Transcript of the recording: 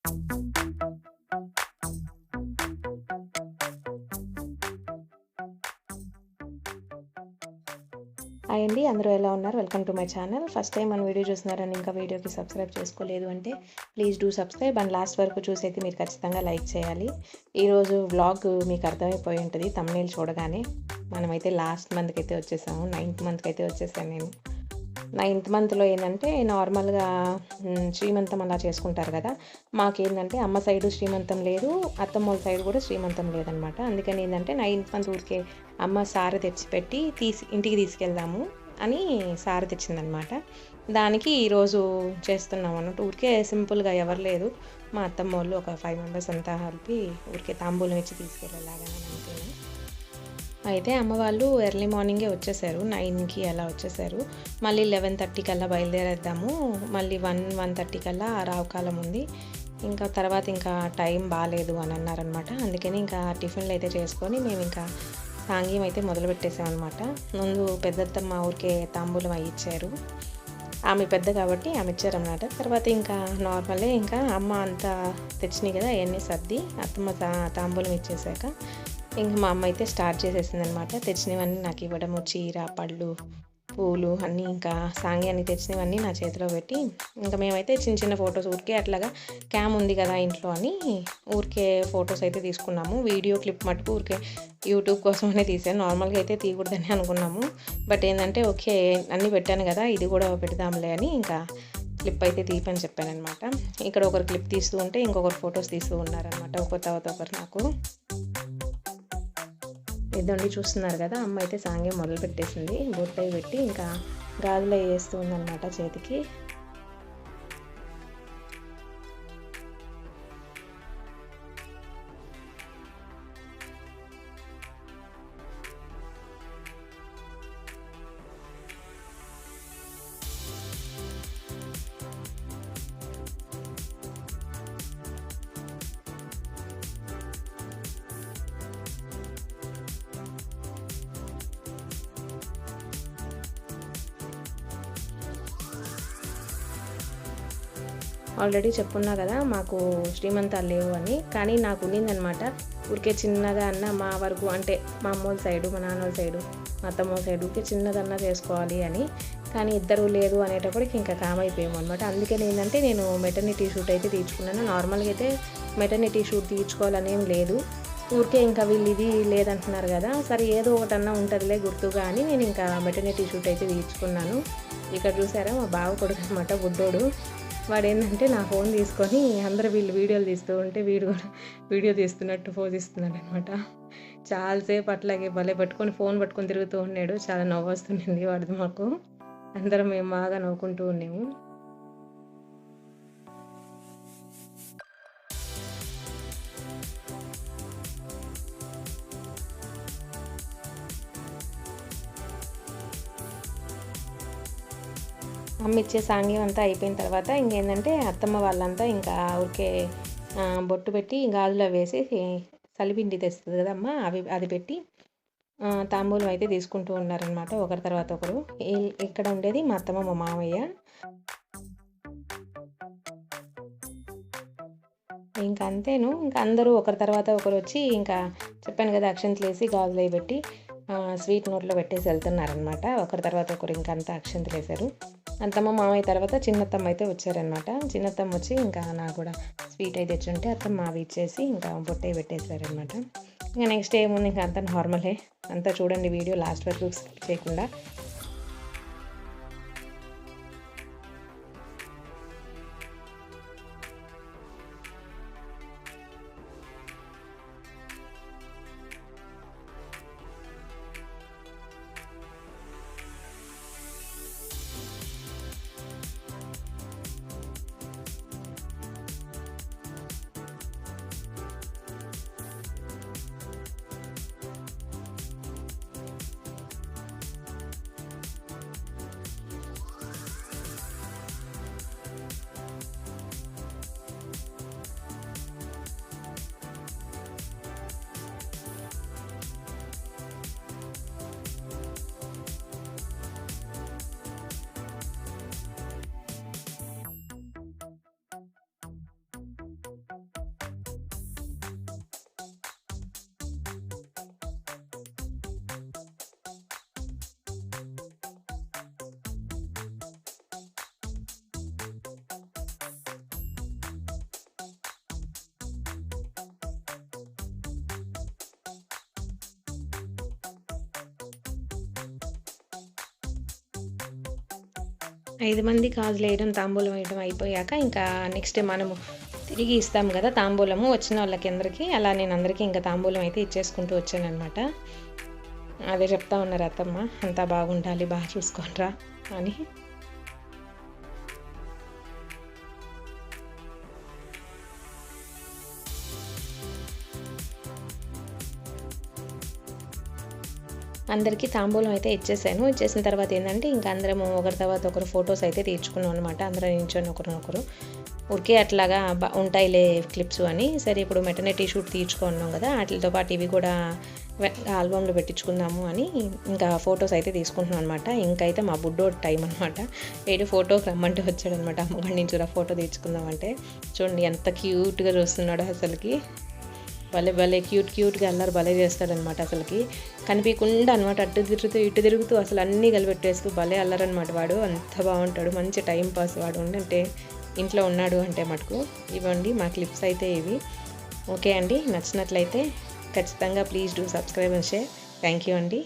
Hi అండి. అందరూ ఎలా ఉన్నారు? Welcome to my channel. First time మన వీడియో చూస్తున్నారని ఇంకా వీడియోకి సబ్స్క్రైబ్ చేసుకోలేదు అంటే please do subscribe and last వరకు చూసైతే మీరు ఖచ్చితంగా లైక్ చేయాలి. ఈరోజు వ్లాగ్ మీకు అర్థమైపోయి ఉంటుంది థంబ్‌నెయిల్ చూడగానే. మనమైతే లాస్ట్ మంత్‌కి అయితే వచ్చేసాము. 9th మంత్‌కి అయితే వచ్చేసాను నేను. 9th మంత్‌లో ఏందంటే నార్మల్‌గా శ్రీమంతం అలా చేసుకుంటారు కదా! మాకేందంటే అమ్మ సైడు శ్రీమంతం లేదు. అత్తమ్మోళ్ళ సైడ్ కూడా శ్రీమంతం లేదనమాట. అందుకని ఏందంటే 9th మంత్ ఊరికే అమ్మ సారె తెచ్చిపెట్టి ఇంటికి తీసుకెళ్దాము అని సారె తెచ్చిందనమాట. దానికి ఈరోజు చేస్తున్నాం అన్నట్టు. ఊరికే సింపుల్‌గా ఎవరు లేదు. మా అత్తమ్మోళ్ళు ఒక 5 మెంబర్స్ అంతా కలిపి ఊరికే తాంబూలం ఇచ్చి తీసుకెళ్ళేలాగానే అంతేను. అయితే అమ్మ వాళ్ళు ఎర్లీ మార్నింగే వచ్చేసారు. 9కి అలా వచ్చేసారు. మళ్ళీ 11:30 కల్లా బయలుదేరేద్దాము. మళ్ళీ 1:30 కల్లా రావుకాలం ఉంది. ఇంకా తర్వాత ఇంకా టైం బాలేదు అని అన్నారనమాట. అందుకని ఇంకా టిఫిన్‌లు అయితే చేసుకొని మేమింకా సాంగ్యం అయితే మొదలుపెట్టేసామనమాట. ముందు పెద్దత్తమ్మ ఊరికే తాంబూలం అయి ఇచ్చారు. ఆమె పెద్ద కాబట్టి ఆమె ఇచ్చారనమాట. తర్వాత ఇంకా నార్మలే ఇంకా అమ్మ అంతా తెచ్చినాయి కదా! అయన్నీ సర్ది అత్తమ్మ తాంబూలం ఇచ్చేసాక ఇంక మా అమ్మ అయితే స్టార్ట్ చేసేసిందనమాట. తెచ్చినవన్నీ నాకు ఇవ్వడము చీర, పళ్ళు, పూలు అన్నీ ఇంకా సాంగ్యానికి తెచ్చినవన్నీ నా చేతిలో పెట్టి ఇంకా మేమైతే చిన్న చిన్న ఫొటోస్ ఊరికే అట్లాగా క్యామ్ ఉంది కదా ఇంట్లో అని ఊరికే ఫొటోస్ అయితే తీసుకున్నాము. వీడియో క్లిప్ మటుకు ఊరికే యూట్యూబ్ కోసమనే తీసాను. నార్మల్‌గా అయితే తీయకూడదని అనుకున్నాము. బట్ ఏంటంటే ఓకే అన్నీ పెట్టాను కదా! ఇది కూడా పెడదాంలే అని ఇంకా క్లిప్ అయితే తీయమని చెప్పాననమాట. ఇక్కడ ఒకరు క్లిప్ తీస్తూ ఉంటే ఇంకొకరు ఫొటోస్ తీస్తూ ఉన్నారనమాట. ఒకరి తర్వాత ఒకరు నాకు. ఇదండి చూస్తున్నారు కదా! అమ్మ అయితే సాంగ్యం మొదలుపెట్టేసింది. బొట్టయి పెట్టి ఇంకా గాజులయి వేస్తూ ఉందనమాట చేతికి. ఆల్రెడీ చెప్పున్నా కదా! మాకు శ్రీమంతాలు లేవు అని. కానీ నాకు ఉండిందనమాట. ఊరికే చిన్నగా అన్న మా వరకు అంటే మా అమ్మోళ్ళ సైడు, మా నాన్నోళ్ళ సైడు, మా అత్తమ్మోళ్ళ సైడు ఊరికే చిన్నదన్నా చేసుకోవాలి అని. కానీ ఇద్దరు లేదు అనేటప్పటికి ఇంకా కామ్ అయిపోయామనమాట. అందుకని ఏంటంటే నేను మెటర్నిటీ షూట్ అయితే తీయించుకున్నాను. నార్మల్‌గా అయితే మెటర్నిటీ షూట్ తీయించుకోవాలనేం లేదు. ఊరికే ఇంకా వీళ్ళు ఇది లేదంటున్నారు కదా! సరే ఏదో ఒకటన్నా ఉంటదిలే గుర్తుగా అని నేను ఇంకా మెటర్నిటీ షూట్ అయితే తీయించుకున్నాను. ఇక్కడ చూసారా మా బావ కొడుకు అనమాట బుడ్డోడు. వాడేందంటే నా ఫోన్ తీసుకొని అందరూ వీళ్ళు వీడియోలు తీస్తూ ఉంటే వీడు కూడా వీడియో తీస్తున్నట్టు పోజ్ ఇస్తున్నాడనమాట. చాలా సేపు అట్లాగే భలే పట్టుకొని ఫోన్ పట్టుకొని తిరుగుతూ ఉన్నాడు. చాలా నవ్వొస్తుండింది వాడిది మాకు. అందరం మేము బాగా నవ్వుకుంటూ ఉన్నాము. అమ్మ ఇచ్చే సాంగ్యం అంతా అయిపోయిన తర్వాత ఇంకేందంటే అత్తమ్మ వాళ్ళంతా ఇంకా ఊరికే బొట్టు పెట్టి గాజులు వేసి సలిపిండి తెస్తుంది కదా అమ్మ అది పెట్టి తాంబూలం అయితే తీసుకుంటూ ఉన్నారనమాట ఒకరి తర్వాత ఒకరు. ఇక్కడ ఉండేది మా అత్తమ్మ మా మామయ్య. ఇంకా అంతేను. ఇంకా అందరూ ఒకరి తర్వాత ఒకరు వచ్చి ఇంకా చెప్పాను కదా అక్షింతలేసి గాజులయి పెట్టి స్వీట్ నోట్లో పెట్టేసి వెళ్తున్నారనమాట. ఒకరి తర్వాత ఒకరు ఇంకా అంతా అక్షింతలేసారు. అత్తమ్మ మామయ్య తర్వాత చిన్నత్తమ్మ అయితే వచ్చారనమాట. చిన్నత్తమ్మ వచ్చి ఇంకా నాకు కూడా స్వీట్ అయితే తెచ్చుంటే అత్తమ్మ అవి ఇచ్చేసి ఇంకా బొట్టయి పెట్టేశారనమాట. ఇంకా నెక్స్ట్ ఏముంది ఇంకా అంతా నార్మలే. అంతా చూడండి వీడియో లాస్ట్ వరకు స్కిప్ చేయకుండా. 5 మంది గాజులు వేయడం, తాంబూలం వేయడం అయిపోయాక ఇంకా నెక్స్ట్ మనము తిరిగి ఇస్తాం కదా తాంబూలము వచ్చిన వాళ్ళకి అందరికీ. అలా నేను అందరికీ ఇంకా తాంబూలం అయితే ఇచ్చేసుకుంటూ వచ్చానమాట. అదే చెప్తా ఉన్నారు అత్తమ్మ, అంతా బాగుండాలి, బాగా చూసుకోనరా అని. అందరికీ తాంబూలం అయితే ఇచ్చేసాను. ఇచ్చేసిన తర్వాత ఏంటంటే ఇంకా అందరము ఒకరి తర్వాత ఒకరు ఫొటోస్ అయితే తీర్చుకున్నాం అనమాట. అందరం నించొని ఒకరినొకరు ఊరికే అట్లాగా ఉంటాయిలే క్లిప్స్ అని. సరే ఇప్పుడు మెటర్నిటీ షూట్ తీర్చుకున్నాం కదా, వాటితో పాటు ఇవి కూడా ఆల్బంలో పెట్టించుకుందాము అని ఇంకా ఫొటోస్ అయితే తీసుకుంటున్నాం అనమాట. ఇంకైతే మా బుడ్డోడు టైం అనమాట. ఏడు ఫోటోకి రమ్మంటే వచ్చాడనమాట అమ్మగారి నుంచి ఫోటో తీర్చుకుందామంటే. చూడండి ఎంత క్యూట్గా చూస్తున్నాడో అసలుకి. భలే క్యూట్గా అల్లరి భలే చేస్తాడనమాట. అసలుకి కనిపించకుండా అనమాట, అటు తిరుగుతూ ఇటు తిరుగుతూ అసలు అన్నీ కలిపెట్టేస్తూ భలే అల్లరనమాట వాడు. అంత బాగుంటాడు, మంచి టైం పాస్ వాడు అంటే ఇంట్లో ఉన్నాడు అంటే మటుకు. ఇవ్వండి మా క్లిప్స్ అయితే ఇవి. ఓకే అండి, నచ్చినట్లయితే ఖచ్చితంగా please do subscribe and share. Thank you అండి.